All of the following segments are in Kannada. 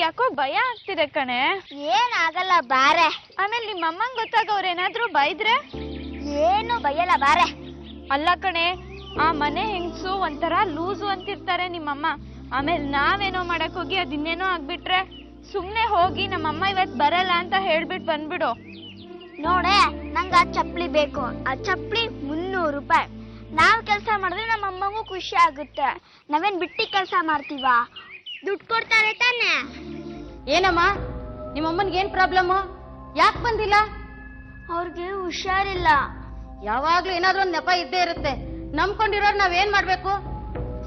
ಯಾಕೋ ಭಯ ಆಗ್ತಿದೆ ಕಣೆ. ಏನಾಗಲ್ಲ ಬಾರೆ. ಆಮೇಲೆ ನಿಮ್ಮ ಅಮ್ಮಂಗ್ ಗೊತ್ತಾಗ ಅವ್ರೇನಾದ್ರೂ ಬೈದ್ರೆ? ಏನು ಬೈಯಲ್ಲ ಬಾರೆ. ಅಲ್ಲ ಕಣೆ, ಆ ಮನೆ ಹೆಂಗ್ಸು ಒಂಥರ ಲೂಸು ಅಂತಿರ್ತಾರೆ ನಿಮ್ಮಮ್ಮ. ಆಮೇಲೆ ನಾವೇನೋ ಮಾಡಕ್ ಹೋಗಿ ಅದಿನ್ನೇನೋ ಆಗ್ಬಿಟ್ರೆ ಸುಮ್ನೆ ಹೋಗಿ ನಮ್ಮಮ್ಮ ಇವತ್ ಬರಲ್ಲ ಅಂತ ಹೇಳ್ಬಿಟ್ಟು ಬಂದ್ಬಿಡು. ನೋಡೆ, ನಂಗ ಆ ಚಪ್ಲಿ ಬೇಕು. ಆ ಚಪ್ಲಿ 300 ರೂಪಾಯಿ. ನಾವ್ ಕೆಲ್ಸ ಮಾಡಿದ್ರೆ ನಮ್ಮ ಅಮ್ಮಗೂ ಖುಷಿ ಆಗುತ್ತೆ. ನಾವೇನ್ ಬಿಟ್ಟಿ ಕೆಲ್ಸ ಮಾಡ್ತೀವ? ದುಡ್ಡು ಕೊಡ್ತಾರೆ ತಾನೆ. ಏನಮ್ಮ, ನಿಮ್ಮಮ್ಮನ್ಗೆ ಏನ್ ಪ್ರಾಬ್ಲಮ್? ಯಾಕೆ ಬಂದಿಲ್ಲ? ಅವ್ರಿಗೆ ಹುಷಾರಿಲ್ಲ. ಯಾವಾಗ್ಲೂ ಏನಾದ್ರೂ ಒಂದ್ ನೆಪ ಇದ್ದೇ ಇರುತ್ತೆ. ನಂಬ್ಕೊಂಡಿರೋರು ನಾವೇನ್ ಮಾಡ್ಬೇಕು?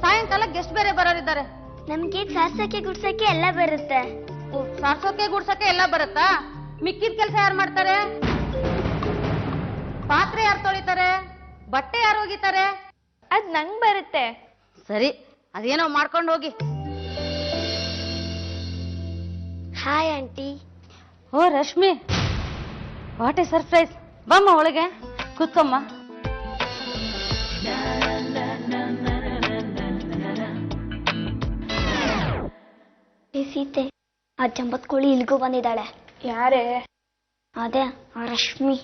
ಸಾಯಂಕಾಲ ಗೆಸ್ಟ್ ಬೇರೆ ಬರೋರಿದ್ದಾರೆ. ನಮ್ಗೆ ಸಾರ್ಸಕ್ಕೆ ಗುಡ್ಸಕ್ಕೆ ಎಲ್ಲ ಬರುತ್ತೆ. ಸಾರ್ಸೋಕೆ ಗುಡ್ಸಕ್ಕೆ ಎಲ್ಲ ಬರುತ್ತಾ? ಮಿಕ್ಕಿದ ಕೆಲಸ ಯಾರು ಮಾಡ್ತಾರೆ? ಪಾತ್ರೆ ಯಾರು ತೊಳಿತಾರೆ? ಬಟ್ಟೆ ಯಾರು ಒಗಿತಾರೆ? ಅದ್ ನಂಗ್ ಬರುತ್ತೆ. ಸರಿ, ಅದೇನೋ ಮಾಡ್ಕೊಂಡು ಹೋಗಿ. Hi aunty. Oh Rashmi, what a surprise. ಬಮ್ಮ ಒಳಗೆ ಕೂತ್ಕೊಮ್ಮ. ಸೀತೆ, ಆ ಜಂಬತ್ ಕೋಳಿ ಇಲ್ಗೂ ಬಂದಿದ್ದಾಳೆ. ಯಾರೇ? ಅದೇ ಆ ರಶ್ಮಿ.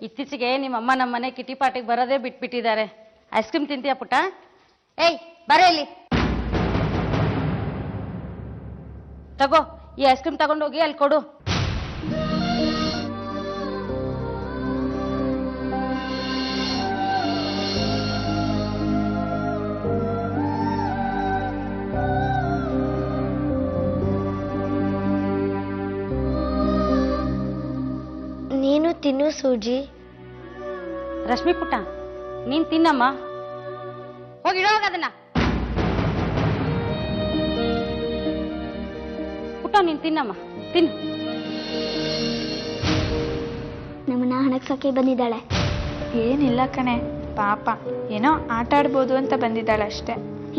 ಇತ್ತೀಚೆಗೆ ನಿಮ್ಮಮ್ಮ ನಮ್ಮನೆ ಕಿಟಿ ಪಾಟಿಗೆ ಬರೋದೇ ಬಿಟ್ಬಿಟ್ಟಿದ್ದಾರೆ. ಐಸ್ ಕ್ರೀಮ್ ತಿಂತೀಯ ಪುಟ್ಟ? ಏಯ್ ಬರ ಇಲ್ಲಿ. ತಗೋ, ಈ ಐಸ್ ಕ್ರೀಮ್ ತಗೊಂಡೋಗಿ ಅಲ್ಲಿ ಕೊಡು. ನೀನು ತಿನ್ನು ಸೂಜಿ. ರಶ್ಮಿ ಪುಟ್ಟ, ನೀನ್ ತಿನ್ನಮ್ಮ. ಹೋಗಿ ಇಡೋಗ ಅದನ್ನ. ಪುಟ್ಟ ನೀನ್ ತಿನ್ನಮ್ಮ, ತಿನ್ನು. ನಮ್ಮನ್ನ ಹಣಕ್ಸಕ್ಕೆ ಬಂದಿದ್ದಾಳೆ. ಏನಿಲ್ಲ ಕಣೆ, ಪಾಪ ಏನೋ ಆಟ ಆಡ್ಬೋದು ಅಂತ ಬಂದಿದ್ದಾಳೆ ಅಷ್ಟೇ.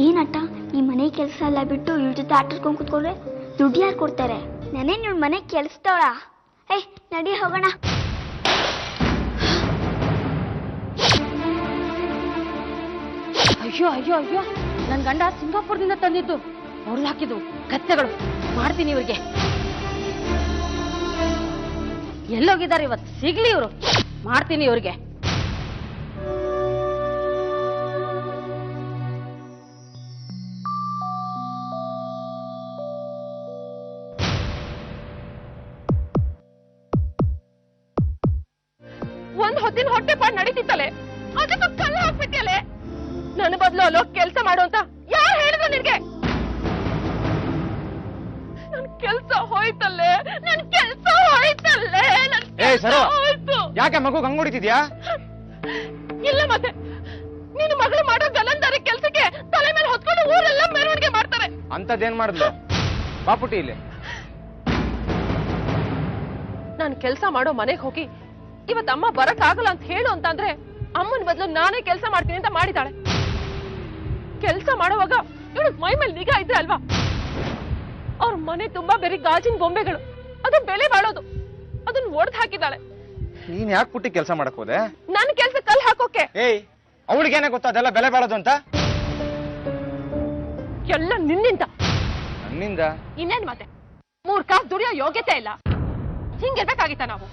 ಏನಟ್ಟ, ಈ ಮನೆ ಕೆಲಸ ಎಲ್ಲ ಬಿಟ್ಟು ಇವ್ರ ಜೊತೆ ಆಟಾಡ್ಕೊಂಡು ಕೂತ್ಕೊಂಡ್ರೆ ದುಡ್ಡು ಯಾರು ಕೊಡ್ತಾರೆ? ನಾನೇ ಇವ್ಳ ಮನೆ ಕೆಲ್ಸದವಳ. ಏಯ್ ನಡಿ ಹೋಗೋಣ. ಅಯ್ಯೋ ಅಯ್ಯೋ ಅಯ್ಯೋ, ನನ್ ಗಂಡ ಸಿಂಗಾಪುರದಿಂದ ತಂದಿದ್ದು ಹೊಡೆದು ಹಾಕಿದ್ವು ಕತ್ತೆಗಳು. ಮಾಡ್ತೀನಿ ಇವ್ರಿಗೆ. ಎಲ್ಲೋಗಿದ್ದಾರೆ ಇವತ್ತು? ಸಿಗ್ಲಿ ಇವರು, ಮಾಡ್ತೀನಿ ಇವ್ರಿಗೆ. ಒಂದ್ ಹೊತ್ತಿನ ಹೊಟ್ಟೆ ಪಾಡ್ ನಡೀತಿತ್ತಲೆ, ಅದಕ್ಕೆ ಕಲ್ಲು ಹಾಕ್ಬಿಟ್ಟಲೆ. ನನ್ನ ಬದಲು ಅಲ್ಲೋ ಕೆಲ್ಸ ಮಾಡು ಅಂತ ಯಾರು ಹೇಳಿದ್ರು ನಿನ್ಗೆ? ನನ್ ಕೆಲ್ಸ ಹೋಯ್ತಲ್ಲೇ, ನನ್ ಕೆಲ್ಸ ಹೋಯ್ತಲ್ಲೇ, ಹೋಯ್ತು. ಯಾಕೆ ಮಗು ಹಂಗೊಡಿತಿದ್ಯಾ? ಇಲ್ಲ ಮತ್ತೆ ನಿನ್ನ ಮಗಳು ಮಾಡೋ ಗಲಂದಾರಿ ಕೆಲ್ಸಕ್ಕೆ ತಲೆ ಮೇಲೆ ಹೊತ್ಕೊಂಡು ಊರೆಲ್ಲ ಮೆರವಣಿಗೆ ಮಾಡ್ತಾರೆ. ಅಂತದೇನ್ ಮಾಡಿದ್ಲು? ಬಾಪುಟಿ ಇಲ್ಲಿ. ನಾನು ಕೆಲ್ಸ ಮಾಡೋ ಮನೆಗೆ ಹೋಗಿ ಇವತ್ತು ಅಮ್ಮ ಬರಕ್ ಆಗಲ್ಲ ಅಂತ ಹೇಳು ಅಂತಂದ್ರೆ ಅಮ್ಮನ ಬದಲು ನಾನೇ ಕೆಲಸ ಮಾಡ್ತೀನಿ ಅಂತ ಮಾಡಿದಾಳೆ. ಕೆಲಸ ಮಾಡುವಾಗ ಇವಳು ಮೈ ಮೇಲೆ ನಿಗಾ ಇದ್ರೆ ಅಲ್ವಾ? ಅವ್ರ ಮನೆ ತುಂಬಾ ಬೇರೆ ಗಾಜಿನ ಗೊಂಬೆಗಳು, ಅದು ಬೆಲೆ ಬಾಳೋದು, ಅದನ್ನ ಒಡೆದು ಹಾಕಿದಾಳೆ. ನೀನ್ ಯಾಕೆ ಪುಟ್ಟಿ ಕೆಲಸ ಮಾಡಕ್ ಹೋದೆ? ನನ್ನ ಕೆಲ್ಸ ಕಲ್ ಹಾಕೋಕೆ. ಏಯ್, ಅವಳಿಗೇನೆ ಗೊತ್ತಾ ಅದೆಲ್ಲ ಬೆಲೆ ಬಾಳೋದು ಅಂತ? ಎಲ್ಲ ನಿನ್ನಿಂದ. ನನ್ನಿಂದ? ಇನ್ನೇನ್ ಮತ್ತೆ, 3 ಕಾಸು ದುಡಿಯೋ ಯೋಗ್ಯತೆ ಇಲ್ಲ. ಹಿಂಗಿರ್ಬೇಕಾಗಿತ್ತ ನಾವು?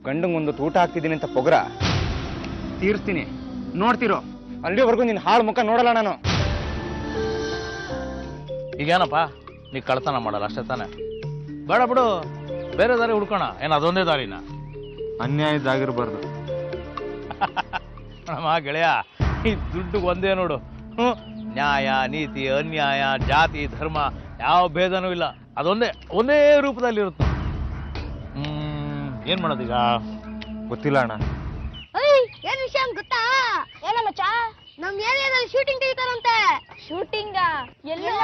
ಗಂಡಂಗೊಂದು ಊಟ ಹಾಕ್ತಿದ್ದೀನಿ ಅಂತ ಪೊಗರ ತೀರ್ಸ್ತೀನಿ, ನೋಡ್ತಿರೋ. ಅಲ್ಲಿವರೆಗೂ ನಿನ್ ಹಾಳು ಮುಖ ನೋಡಲ್ಲ ನಾನು. ಈಗೇನಪ್ಪ, ನೀ ಕಳ್ತನ ಮಾಡಲ್ಲ ಅಷ್ಟೇ ತಾನೆ? ಬೇಡ ಬಿಡು, ಬೇರೆ ದಾರಿ ಹುಡ್ಕೋಣ. ಏನ್ ಅದೊಂದೇ ದಾರಿನ? ಅನ್ಯಾಯದಾಗಿರ್ಬಾರ್ದು ನಮ್ಮ ಗೆಳೆಯ, ಈ ದುಡ್ಡು ಒಂದೇ ನೋಡು. ನ್ಯಾಯ, ನೀತಿ, ಅನ್ಯಾಯ, ಜಾತಿ, ಧರ್ಮ ಯಾವ ಭೇದನೂ ಇಲ್ಲ. ಅದೊಂದೇ, ಒಂದೇ ರೂಪದಲ್ಲಿ ಇರುತ್ತೆ. ಏನ್ ಮಾಡೋದೀಗ? ಗೊತ್ತಿಲ್ಲ ಅಣ್ಣ. ಏನ್ ವಿಷಯ ಗೊತ್ತಾ? ಏನಮ್ಮ ಚಾ, ನಮ್ ಏರಿಯಾದಲ್ಲಿ ಶೂಟಿಂಗ್ ತೆಗಿತಾರಂತೆ. ಶೂಟಿಂಗ? ಎಲ್ಲ?